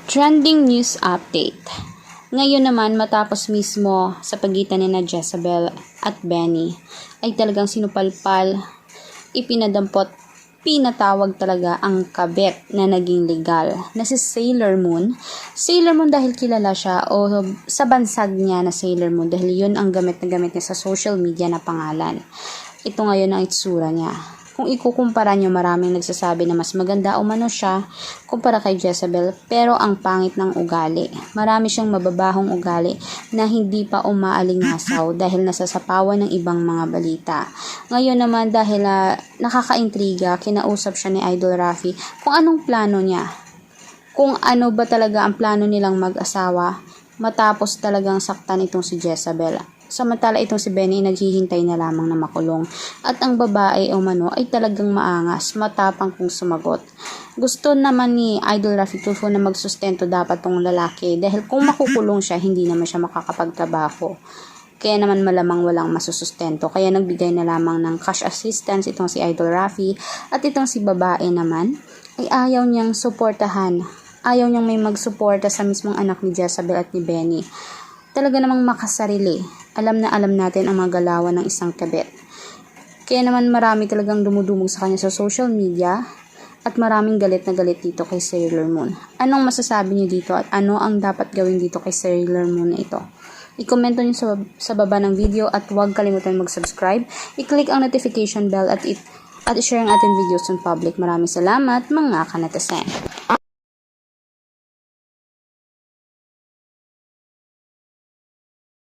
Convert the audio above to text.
Trending news update. Ngayon naman matapos mismo sa pagitan ni Jezabel at Benny ay talagang sinupalpal, ipinadampot, pinatawag talaga ang kabit na naging legal na si Sailor Moon. Sailor Moon dahil kilala siya o sa bansag niya na Sailor Moon dahil yun ang gamit na gamit niya sa social media na pangalan. Ito ngayon ang itsura niya. Kung ikukumpara nyo, maraming nagsasabi na mas maganda umano siya kumpara kay Jezabel, pero ang pangit ng ugali. Marami siyang mababahong ugali na hindi pa umaalingasaw dahil nasasapawan ng ibang mga balita. Ngayon naman dahil nakakaintriga, kinausap siya ni Idol Rafi kung anong plano niya. Kung ano ba talaga ang plano nilang mag-asawa matapos talagang saktan itong si Jezabel. Samantala itong si Benny naghihintay na lamang na makulong at ang babae umano ay talagang maangas, matapang kung sumagot. Gusto naman ni Idol Rafi Tulfo na magsustento dapat tong lalaki dahil kung makukulong siya hindi naman siya makakapagtrabaho. Kaya naman malamang walang masusustento kaya nagbigay na lamang ng cash assistance itong si Idol Rafi at itong si babae naman ay ayaw niyang suportahan. Ayaw niyang may magsuporta sa mismong anak ni Jezabel at ni Benny. Talaga namang makasarili. Alam na alam natin ang mga galawan ng isang kabit. Kaya naman marami talagang dumudumog sa kanya sa social media at maraming galit na galit dito kay Sailor Moon. Anong masasabi niyo dito at ano ang dapat gawin dito kay Sailor Moon na ito? I-komento niyo sa baba ng video at huwag kalimutan mag-subscribe. I-click ang notification bell at i-share ang ating videos in public. Maraming salamat mga kanatasen.